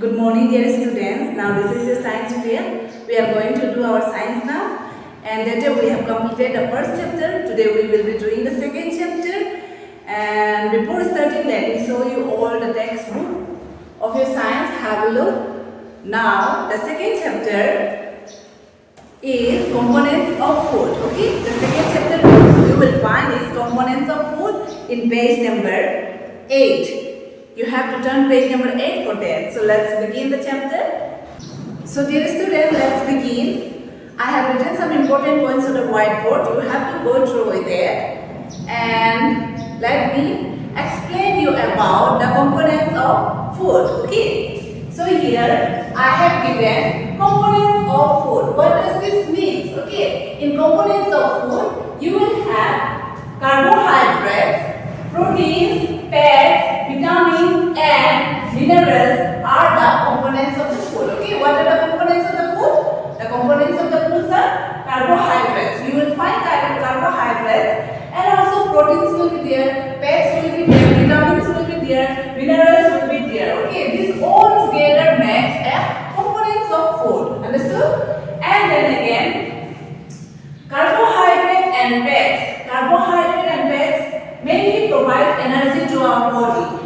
Good morning, dear students. Now this is your science period. We are going to do our science now. And that day we have completed the first chapter. Today we will be doing the second chapter. And before starting, let me show you all the textbook of your science. Have a look. Now the second chapter is components of food. Okay, the second chapter you will find is components of food in page number 8. You have to turn page number 8 for that. So let's begin the chapter. So dear students, let's begin. I have written some important points on the whiteboard. You have to go through with it. And let me explain you about the components of food. Okay. So here I have given components of food. What does this mean? Okay. In components of food, you will have carbohydrates, proteins, fats, vitamins and minerals are the components of the food. Okay, what are the components of the food? The components of the food are carbohydrates. You will find carbohydrates and also proteins will be there, fats will be there, vitamins will be there, minerals will be there. Okay, this all together makes a components of food. Understood? And then again, carbohydrate and fats. Carbohydrate and fats mainly provide energy to our body.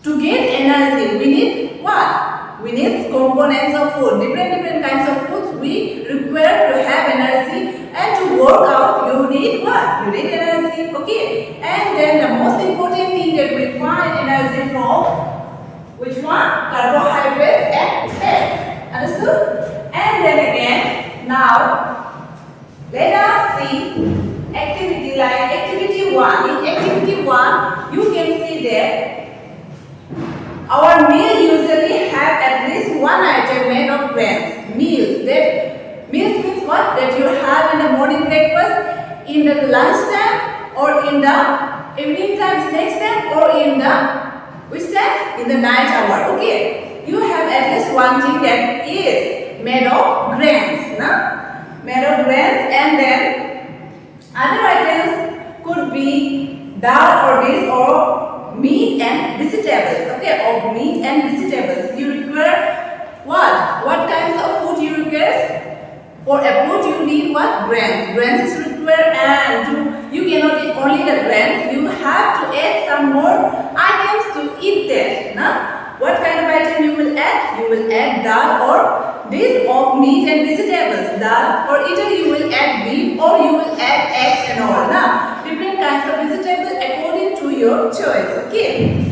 To get energy, we need what? We need components of food. Different kinds of foods we require to have energy, and to work out you need what? You need energy. Okay. And then the most important thing that we find energy from which one? Carbohydrates and fats. Understood? And then again, now let us see activity like activity 1. In activity 1, you can see that our meal usually have at least one item made of grains. Meals means what? That you have in the morning breakfast, in the lunch time, or in the evening time, snacks time, or in the which time? In the night hour. Okay. You have at least one thing that is made of grains. No? Made of grains, and then other items could be dal or this or meat and vegetables. Okay, or meat and vegetables. You require what? What kinds of food you require? For a food you need what? Grains. Grains is required, and you cannot eat only the grains. You have to add some more items to eat that. No? What kind of item you will add? You will add dal or this of meat and vegetables. Dal, or either you will add beef or you will add eggs and all. Now, different kinds of vegetables according to your choice. Okay.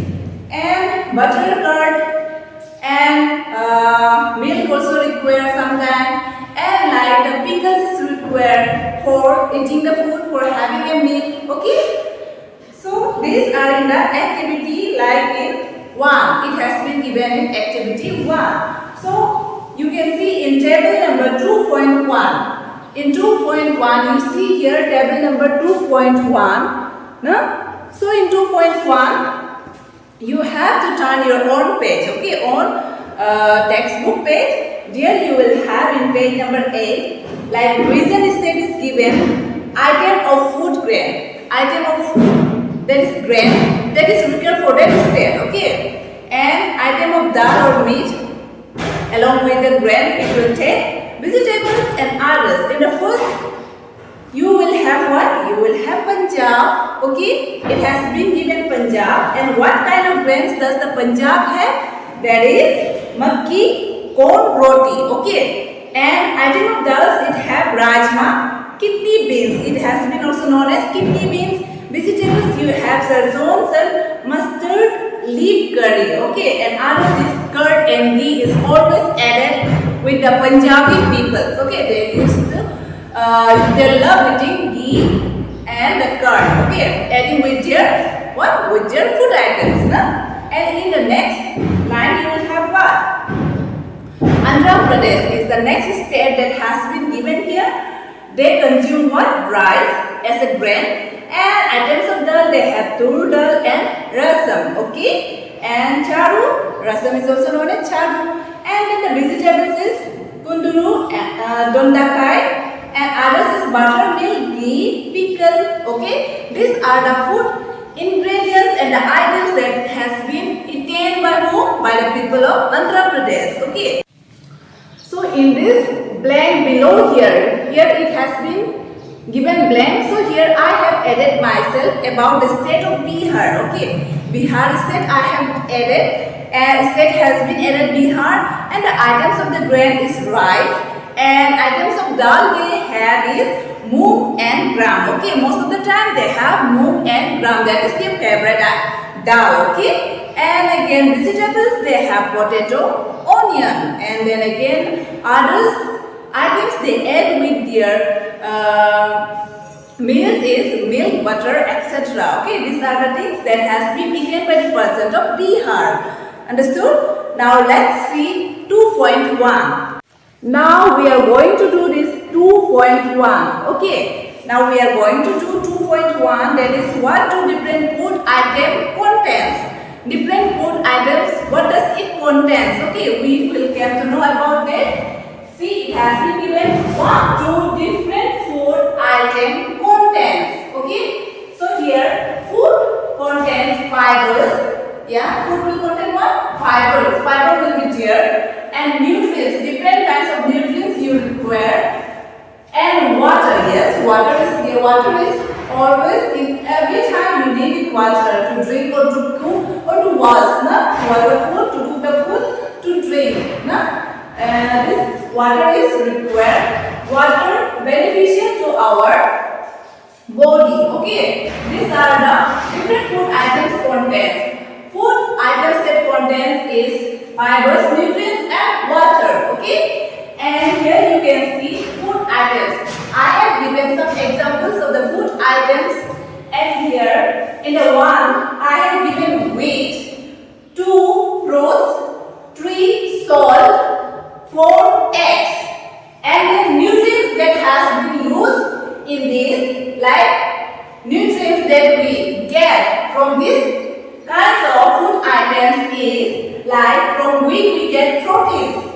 And butter curd and milk also require sometimes. And like the pickles is required for eating the food, for having a meal. Okay. So these are in the activity like in 1. It has been given in activity 1. So you can see in table number 2.1. In 2.1 you see here table number 2.1. No? So in 2.1 you have to turn your own page. Okay, on textbook page. There you will have in page number 8 like reason statement is given. Item of food grain. Item of food, that is grain, that is required for that state. Okay. And item of dal or meat, along with the grain it will take vegetables and others. In the first you will have what? You will have Punjab. Okay. It has been given Punjab. And what kind of grains does the Punjab have? That is makki, corn, roti. Okay. And item of dals it have rajma, kidney beans. It has been also known as kidney beans. Vegetables you have sarson and mustard leaf curry. Okay. And others is curd and ghee is always added with the Punjabi peoples. Okay. They love eating ghee and the curd. Okay. Adding with their what? With their food items. No? And in the next line you will have what? Andhra Pradesh is the next state that has been given here. They consume what? Rice as a grain. And items of dal, they have tur dal and rasam. Okay. And charu, rasam is also known as charu. And then the vegetables is kunduru, dondakai, and others is buttermilk, ghee, pickle. Okay. These are the food ingredients and the items that has been eaten made by whom? By the people of Andhra Pradesh. Okay. So in this blank below here it has been given blank. So here I have added myself about the state of Bihar. Okay, Bihar state I have added. State has been added Bihar, and the items of the grain is rice, and items of dal they have is moong and gram. Okay, most of the time they have moong and gram. That is their favorite dal. Okay. And again vegetables they have potato, onion, and then again others items they add with their meals is milk, butter, etc. Okay, these are the things that has been eaten by the person of Bihar. Understood? Now let's see 2.1. Now we are going to do this 2.1. Okay. Now we are going to do 2.1, that is what do different food item contains. Different food items, what does it contains? Okay, we will get to know about that. See, it has been given what do different food item contains. Okay, so here food contains fibers. Yeah, food will contain what? Fibers. Fiber will be there, and nutrients, different kinds of nutrients you require. And water, yes, water is here. Water is always, in every time you need water to drink or to cook or to wash, na? Wash the food, to cook the food, to drink. Na? This water is required. Water beneficial to our body. Okay, these are the different food items contains. Food items that contains is fibers, nutrients, and water. Okay. And here you can see food items. I have given some examples of the food items, and here in the one I have given wheat, 2 fruits, 3 salt, 4 eggs, and the nutrients that has been used in this, like nutrients that we get from these kinds of food items is like from wheat we get proteins.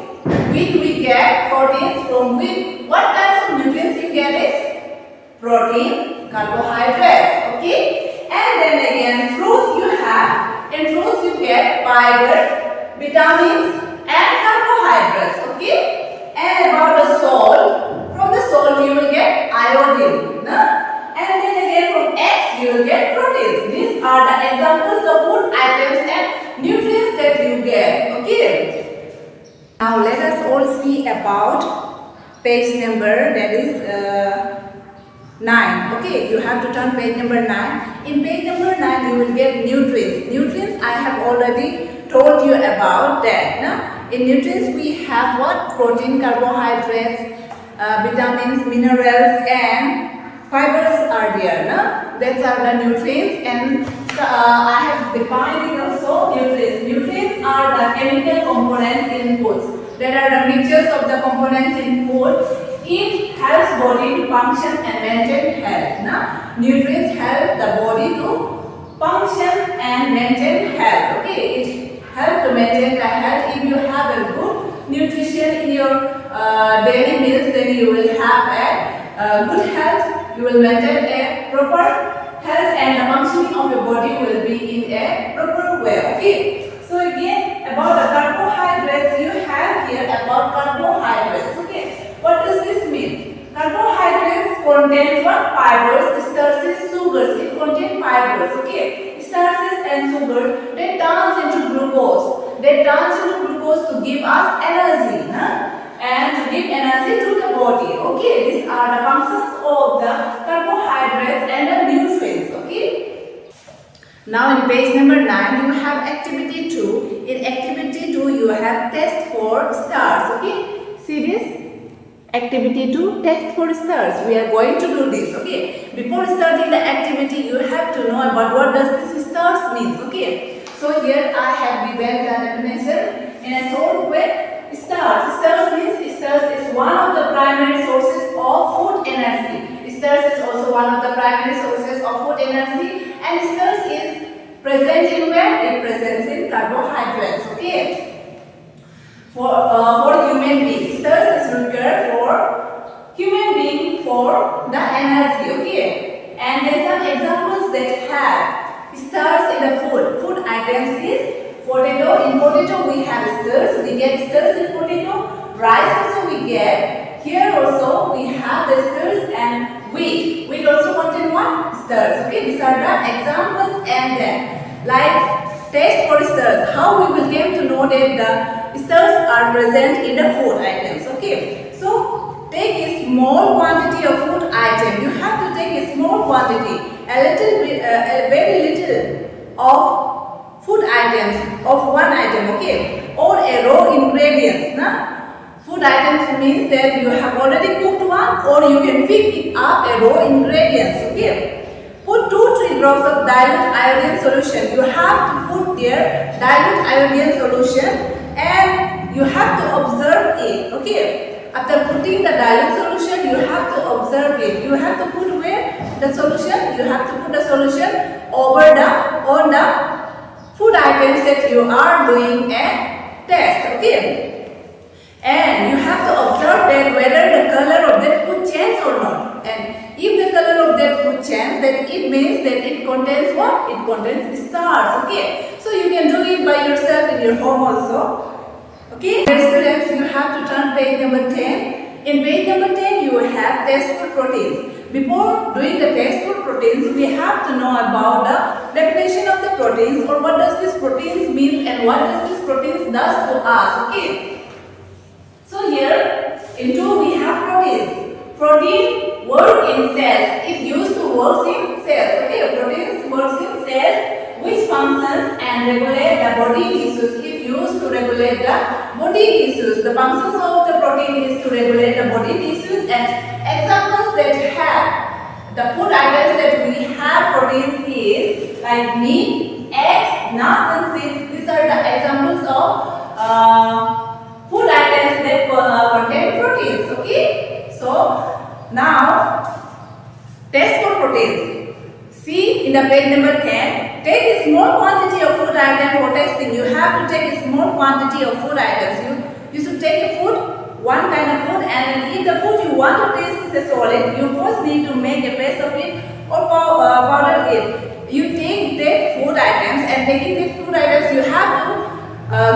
Wheat we get proteins from wheat. What kinds of nutrients you get is protein, carbohydrates. Okay, and then again fruits you have. In fruits you get fiber, vitamins, and carbohydrates. Okay, and about the salt, from the salt you will get iodine. And then again from eggs you will get proteins. These are the examples of food items and nutrients that you get. Okay. Now let us all see about page number, that is 9. Okay, you have to turn page number 9. In page number 9 you will get nutrients. Nutrients I have already told you about that. No? In nutrients we have what? Protein, carbohydrates, vitamins, minerals, and fibers are there. No? That are the nutrients, and I have defined it also. Nutrients. Nutrients are the chemical components in foods. There are the mixtures of the components in food. It helps body to function and maintain health. Na? Nutrients help the body to function and maintain health. Okay, it helps to maintain the health. If you have a good nutrition in your daily meals, then you will have a good health. You will maintain a proper health, and the functioning of your body will be in a proper way. Okay. So again about the carbohydrates, you have here about carbohydrates. Okay. What does this mean? Carbohydrates contains what? Fibers, starches, sugars. It contains fibers. Okay. Starches and sugar, they turns into glucose. They turns into glucose to give us energy. And to give energy to the body. Okay. These are the functions of the carbohydrates and the nutrients. Okay. Now in page number 9 you have activity 2. In activity 2 you have test for stars. Okay, see this? Activity 2, test for stars. We are going to do this. Okay, before starting the activity you have to know about what does this stars means. Okay, so here I have given the definition in a short way. Stars. Stars means stars is one of the primary sources of food energy. Stars is also one of the primary sources of food energy, and stars is present in where? It presents in carbohydrates. Okay. For human beings, stars is required for human being for the energy. Okay. And there are some examples that have stars in the food. Food items is potato Okay, these are the examples. And then like taste for stars, how we will came to know that the stars are present in the food items. Okay, so take a small quantity of food item. You have to take a small quantity, a little bit, a very little of food items of one item. Okay, or a raw ingredients. Na? Food items means that you have already cooked one, or you can pick it up a raw ingredients. Okay. Put 2-3 drops of dilute iodine solution. You have to put there dilute iodine solution, and you have to observe it. Okay. After putting the dilute solution, you have to observe it. You have to put where the solution. You have to put the solution on the food items that you are doing a test. Okay. And you have to observe that whether the color of that food change or not. And if the color of that food change, then it means that it contains what? It contains stars. Okay. So you can do it by yourself in your home also. Okay. Dear students, you have to turn page number 10. In page number 10, you have testable proteins. Before doing the testable proteins, we have to know about the definition of the proteins, or what does this proteins mean and what does this proteins does to us. Okay. So here in 2 we have proteins. Protein work in cells. It used to work in cells. Okay, proteins works in cells which functions and regulate the body tissues. It used to regulate the body tissues. The functions of the protein is to regulate the body tissues, and examples that have the food items that we have proteins is like meat, eggs, nuts and seeds. These are the examples of food items that contain proteins. Okay, so now test for proteins. See in the page number 10, take a small quantity of food item for testing. You have to take a small quantity of food items. You should take a food, one kind of food, and if the food you want to taste is a solid, you first need to make a paste of it or powder it. You take that food items, and taking these food items, you have to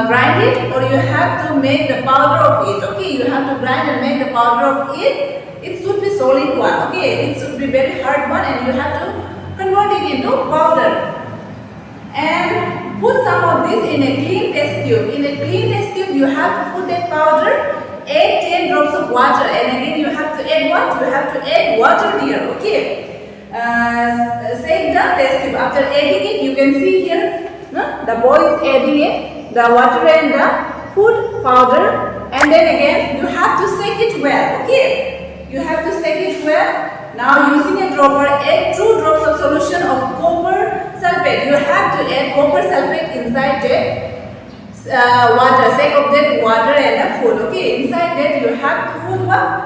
grind it, or you have to make the powder of it. Okay, you have to grind and make the powder of it. It should be solid one. Okay, it should be very hard one, and you have to convert it into powder. And put some of this in a clean test tube. In a clean test tube, you have to put that powder. Add 10 drops of water, and again you have to add what? You have to add water here. Okay. Shake the test tube. After adding it, you can see here, no? The boy is adding it, the water and the food powder, and then again you have to shake it well. Okay, you have to shake it well. Now using a dropper, add 2 drops of solution of copper sulfate. You have to add copper sulfate inside that water. Shake of that water and the food. Okay, inside that you have to put what?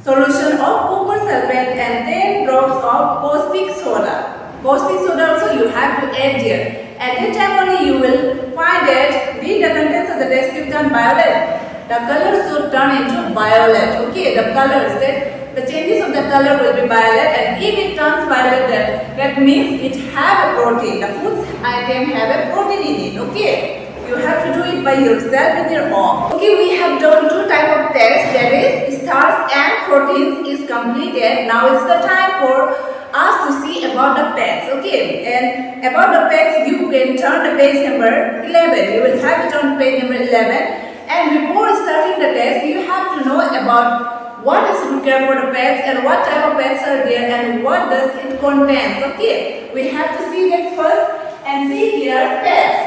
Solution of copper sulfate and 10 drops of caustic soda. Caustic soda also you have to add here. At that time only you will find that the contents of the test tube turn violet. The color should turn into violet. Okay, the colors, that the changes of the color will be violet, and if it turns violet, that means it have a protein. The food item have a protein in it. Okay, you have to do it by yourself in your home. Okay, we have done 2 types of tests, that is stars and proteins is completed. Now it's the time for us to see about the pets. Okay, and about the pets, you can turn the page number 11. You will have it on page number 11. And before starting the test, you have to know about what is required for the pets and what type of pets are there and what does it contain. Okay, we have to see that first, and see here pets.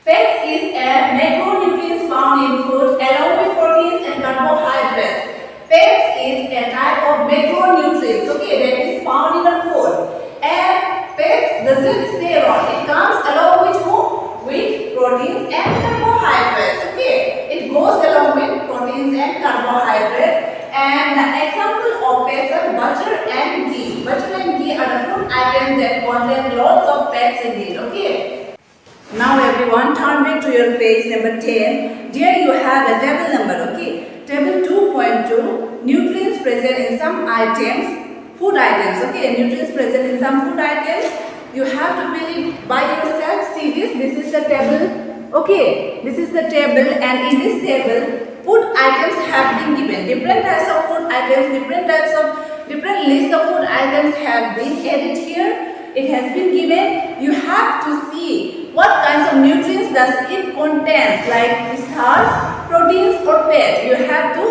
Pets is a macronutrients found in food along with proteins and carbohydrates. Pets is a type of macronutrients, okay, that is found in the food. And pets doesn't stay on. It comes along with who? With proteins and carbohydrates. Okay, it goes along with proteins and carbohydrates. And the example of pets are butter and ghee. Butter and ghee are the food items that contain lots of fats in it. Okay. Now everyone, turn back to your page number 10. There you have a table number. Okay. Table 2.2. Nutrients present in some items. Food items. Okay. Nutrients present in some food items. You have to fill it by yourself. See this. This is the table. Okay. This is the table, and in this table, food items have been given. Different types of food items, different types of different list of food items have been added here. It has been given. You have to see what kinds of nutrients does it contains, like starch, proteins or fat. You have to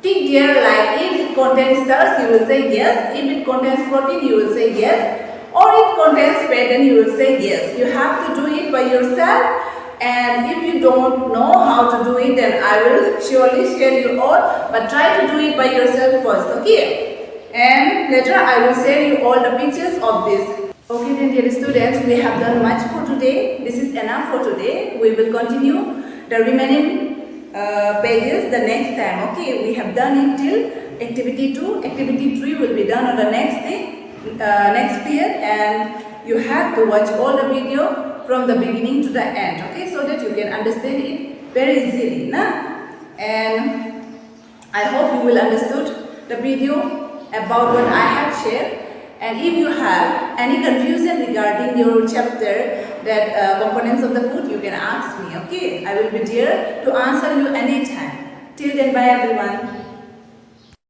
tick there, like if it contains starch, you will say yes. If it contains protein, you will say yes. Or it contains fat, then you will say yes. You have to do it by yourself. And if you don't know how to do it, then I will surely share you all. But try to do it by yourself first, okay? And later I will share you all the pictures of this. Okay then, dear students, we have done much for today. This is enough for today. We will continue the remaining pages the next time. Okay, we have done it till activity 2. Activity 3 will be done on the next day, next period, and you have to watch all the video from the beginning to the end. Okay, so that you can understand it very easily. Nah? And I hope you will understood the video about what I have shared. And if you have any confusion regarding your chapter, that components of the food, you can ask me, okay? I will be there to answer you anytime. Till then, bye everyone.